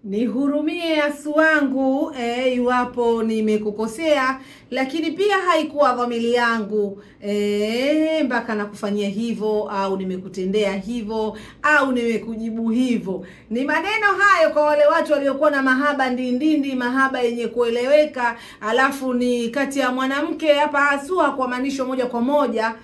Nihurumie asu wangu iwapo nimekukosea, lakini pia haikuwa dhamiri yangu mpaka nakufanyia hivyo au nimekutendea hivyo au nimekujibu hivyo. Ni maneno hayo kwa wale watu waliokuwa na mahaba ndindindi, mahaba yenye kueleweka, alafu ni kati ya mwanamke hapa haswa kwa maanisho moja kwa moja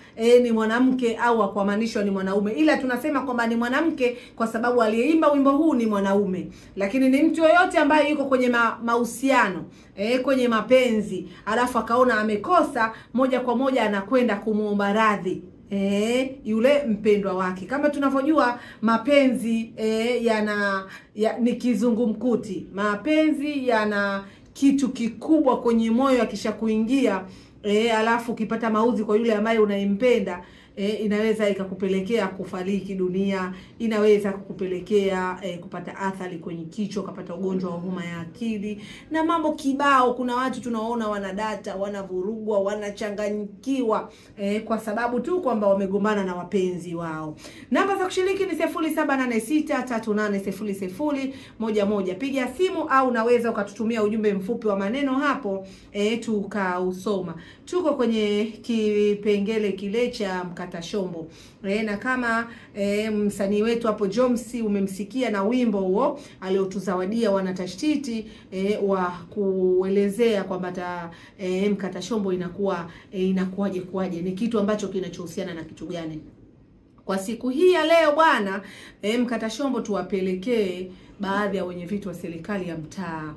ni mwanamke au kwa maanisho ni mwanaume, ila tunasema kwamba ni mwanamke kwa sababu aliyeimba wimbo huu ni mwanaume, lakini ni mtu yoyote ambaye yuko kwenye mahusiano kwenye mapenzi alafu akaona amekosa, moja kwa moja anakwenda kumuomba radhi yule mpendwa wake. Kama tunavyojua mapenzi ni kizungumkuti. Mapenzi yana kitu kikubwa kwenye moyo akishakuingia alafu ukipata mauzi kwa yule ambaye unayempenda inaweza ikakupelekea kufariki dunia, inaweza kukupelekea kupata athari kwenye kichwa, kupata ugonjwa wa homa ya akili na mambo kibao. Kuna watu tunaona wanadata, wanavurugwa, wanachanganyikiwa kwa sababu tu kwamba wamegombana na wapenzi wao. Namba za kushiriki ni 0786380011. Piga simu au unaweza ukatutumia ujumbe mfupi wa maneno hapo tukausoma. Tuko kwenye kipengele kile cha mkata shombo. Na kama msanii wetu hapo Jomsi umemsikia na wimbo huo aliotuzawadia wanatashtiti wa kuelezea kwamba mkata shombo inakuwaje kwaje, ni kitu ambacho kinachohusiana na kitu gani. Kwa siku hii ya leo bwana, mkata shombo tuwapelekee baadhi ya wenye vitu wa serikali ya mtaa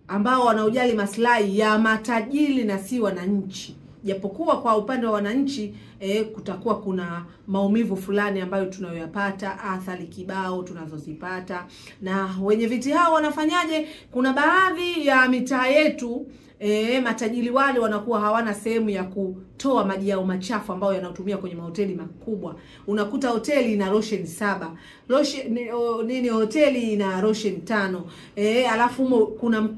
ambao wanaojali maslahi ya matajiri na si wananchi. Japokuwa kwa upande wa wananchi kutakuwa kuna maumivu fulani ambayo tunayoyapata, athari kibao tunazozipata. Na wenye viti hao wanafanyaje? Kuna baadhi ya mitaa yetu matajiri wale wanakuwa hawana sehemu ya kutoa maji yao machafu ambayo yanatumia kwenye mahoteli makubwa. Unakuta hoteli ina lotion 7, hoteli ina lotion 5, alafu kuna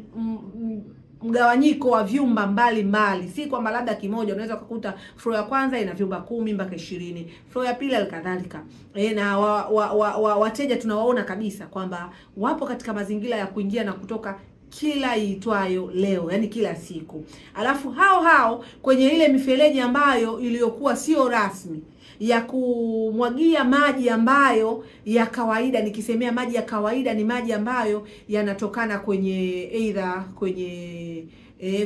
mgawanyiko wa vyumba mbali. Si kwamba labda kimoja, unaweza kukuta floor ya kwanza ina vyumba 10 mpaka 20, floor ya pili alikadhalika. Na wateja tunawaona kabisa kwamba wapo katika mazingira ya kuingia na kutoka kila itwayo leo, yani kila siku. Alafu hao kwenye ile mifereji ambayo iliyokuwa sio rasmi ya kumwagia maji ambayo ya kawaida, nikisemea maji ya kawaida ni maji ambayo yanatokana kwenye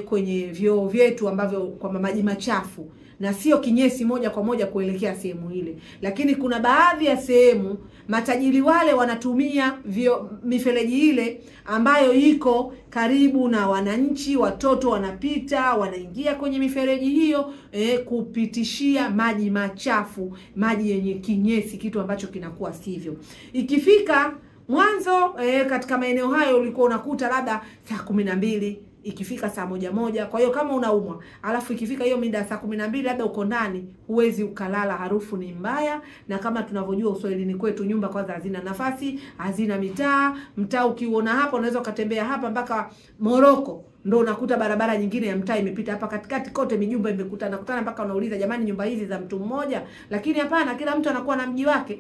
kwenye vyoo vyetu ambavyo kwa maji machafu na sio kinyesi moja kwa moja kuelekea sehemu ile. Lakini kuna baadhi ya sehemu matajiri wale wanatumia mifereji ile ambayo iko karibu na wananchi, watoto wanapita, wanaingia kwenye mifereji hiyo kupitishia maji machafu, maji yenye kinyesi, kitu ambacho kinakuwa sivyo. Ikifika mwanzo katika maeneo hayo ulikuwa unakuta labda saa 12, ikifika saa 1. Kwa hiyo kama unaumwa alafu ikifika hiyo mida saa 12 labda uko ndani, huwezi ukalala, harufu ni mbaya. Na kama tunavyojua Uswahilini kwetu nyumba kwanza hazina nafasi, hazina mtaa ukiuona hapa unaweza ukatembea hapa mpaka Moroko ndio unakuta barabara nyingine ya mtaa imepita hapa katikati, kote mijumba imekutana mpaka unauliza jamani, nyumba hizi za mtu mmoja? Lakini hapana, kila mtu anakuwa na mji wake.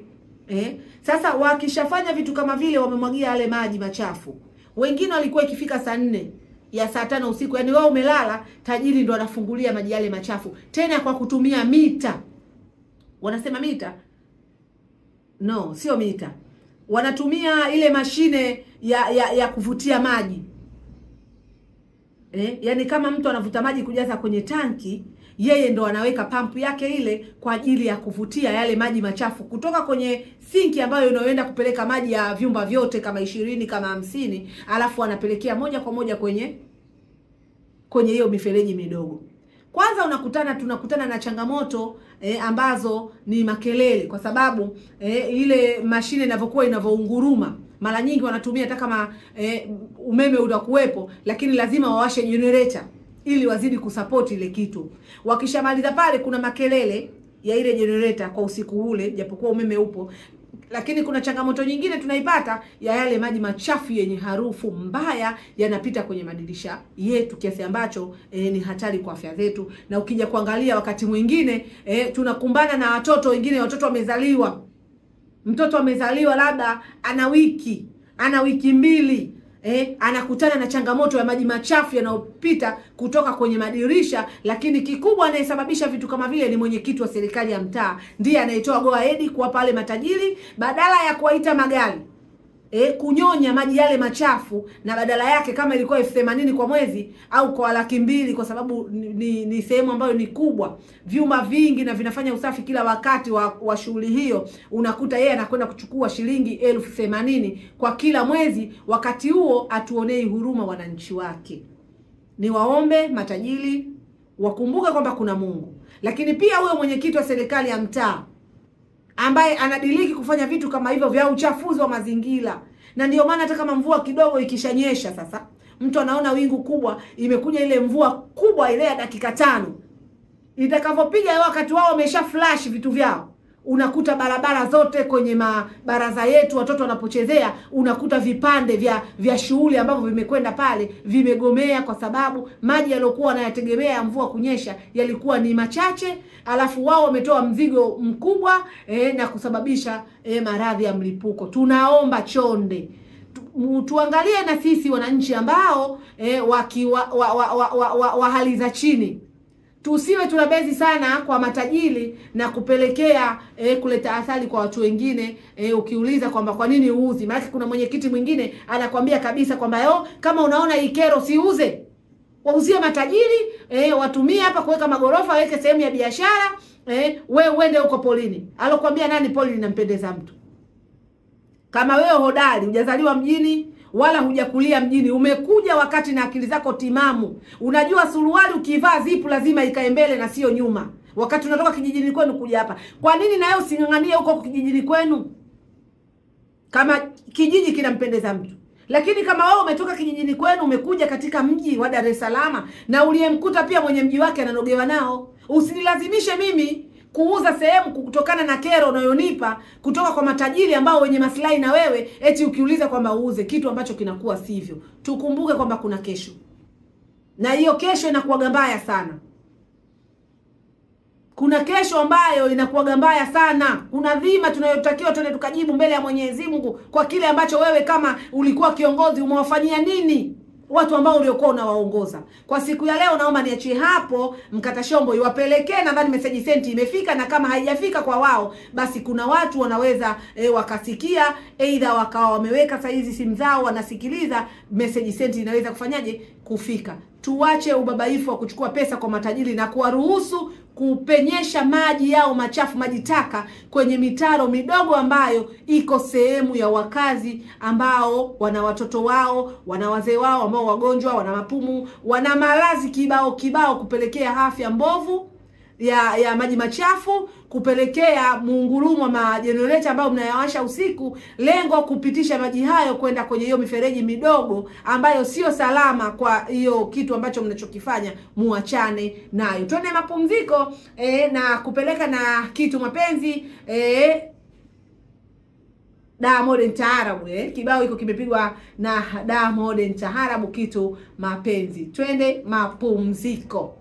Sasa wakishafanya vitu kama vile, wamemwagia yale maji machafu. Wengine walikuwa ikifika saa 4 ya saa 5 usiku, yani wao umelala, tajiri ndo anafungulia maji yale machafu, tena kwa kutumia mita. Wanasema mita? No, sio mita. Wanatumia ile mashine ya kuvutia maji. Yani kama mtu anavuta maji kujaza kwenye tanki, yeye ndo anaweka pampu yake ile kwa ajili ya kuvutia yale maji machafu kutoka kwenye sinki ambayo inayoenda kupeleka maji ya vyumba vyote kama 20 kama 50, alafu anapelekea moja kwa moja kwenye hiyo mifereji midogo. Kwanza tunakutana na changamoto ambazo ni makelele, kwa sababu ile mashine inavyounguruma mara nyingi wanatumia hata kama umeme utakuwepo, lakini lazima wawashe generator ili wazidi kusupport ile kitu. Wakishamaliza pale kuna makelele ya ile generator kwa usiku ule, japokuwa umeme upo. Lakini kuna changamoto nyingine tunaipata ya yale maji machafu yenye harufu mbaya yanapita kwenye madirisha yetu, kiasi ambacho ni hatari kwa afya zetu. Na ukija kuangalia wakati mwingine tunakumbana na watoto wengine, watoto wamezaliwa, mtoto amezaliwa labda ana wiki, ana wiki 2 anakutana na changamoto ya maji machafu yanayopita kutoka kwenye madirisha, lakini kikubwa anayesababisha vitu kama vile ni mwenyekiti wa serikali ya mtaa. Ndiye anayetoa go ahead kwa pale matajiri, badala ya kuwaita magari kunyonya maji yale machafu, na badala yake kama ilikuwa 80,000 kwa mwezi au kwa 200,000, kwa sababu ni sehemu ambayo ni kubwa, vyuma vingi na vinafanya usafi kila wakati wa shughuli hiyo, unakuta yeye anakwenda kuchukua shilingi 80,000 kwa kila mwezi. Wakati huo atuonei huruma wananchi wake. Ni waombe matajiri wakumbuke kwamba kuna Mungu, lakini pia huyo mwenyekiti wa serikali ya mtaa ambaye anadiliki kufanya vitu kama hivyo vya uchafuzi wa mazingira. Na ndio maana hata kama mvua kidogo ikishanyesha, sasa mtu anaona wingu kubwa, imekuja ile mvua kubwa ile ya dakika 5, itakavyopiga wakati wao wamesha flash vitu vyao, unakuta barabara zote kwenye mabaraza yetu watoto wanapochezea, unakuta vipande vya shughuli ambavyo vimekwenda pale vimegomea, kwa sababu maji yaliokuwa wanayategemea mvua kunyesha yalikuwa ni machache, alafu wao wametoa mzigo mkubwa na kusababisha maradhi ya mlipuko. Tunaomba chonde tuangalie na sisi wananchi ambao wa hali za chini. Tusiwe tunabezi sana kwa matajiri na kupelekea kuleta athari kwa watu wengine. Ukiuliza kwamba kwa nini uuzi, maana kuna mwenyekiti mwingine anakwambia kabisa kwamba kama unaona hii kero siuze, wauzie matajiri, watumie hapa kuweka magorofa, waweke sehemu ya biashara, wewe uende huko polini. Alokuambia nani poli linampendeza mtu? Kama wewe hodari, hujazaliwa mjini wala hujakulia mjini, umekuja wakati na akili zako timamu, unajua suruali ukivaa zipu lazima ikae mbele na sio nyuma, wakati unatoka kijijini kwenu kuja hapa, kwa nini na wewe usinganganie huko kijijini kwenu kama kijiji kinampendeza mtu? Lakini kama wewe umetoka kijijini kwenu umekuja katika mji wa Dar es Salaam, na uliyemkuta pia mwenye mji wake ananogewa nao, usinilazimishe mimi kuuza sehemu kutokana na kero unayonipa kutoka kwa matajiri ambao wenye maslahi na wewe, eti ukiuliza kwamba uuze kitu ambacho kinakuwa sivyo. Tukumbuke kwamba kuna kesho, na hiyo kesho inakuwa mbaya sana. Kuna kesho ambayo inakuwa mbaya sana. Kuna dhima tunayotakiwa tuende tukajibu mbele ya Mwenyezi Mungu kwa kile ambacho wewe kama ulikuwa kiongozi umewafanyia nini watu ambao uliokuwa unawaongoza. Kwa siku ya leo naomba niachie hapo, mkata shombo iwapelekee. Nadhani message sent imefika, na kama haijafika kwa wao, basi kuna watu wanaweza wakasikia, aidha wakawa wameweka saizi simu zao wanasikiliza, message sent inaweza kufanyaje kufika. Tuache ubabaifu wa kuchukua pesa kwa matajiri na kuwaruhusu kupenyesha maji yao machafu, maji taka kwenye mitaro midogo ambayo iko sehemu ya wakazi ambao wana watoto wao, wana wazee wao ambao wagonjwa, wana mapumu, wana maradhi kibao, kupelekea afya mbovu ya maji machafu, kupelekea muungurumo wa majenereta ambao mnayawasha usiku, lengo kupitisha maji hayo kwenda kwenye hiyo mifereji midogo ambayo sio salama kwa hiyo kitu ambacho mnachokifanya. Muachane nayo. Tuone mapumziko na kupeleka na kitu mapenzi Diamond Taarabu. Kibao hiko kimepigwa na Diamond Taarabu, kitu mapenzi. Twende mapumziko.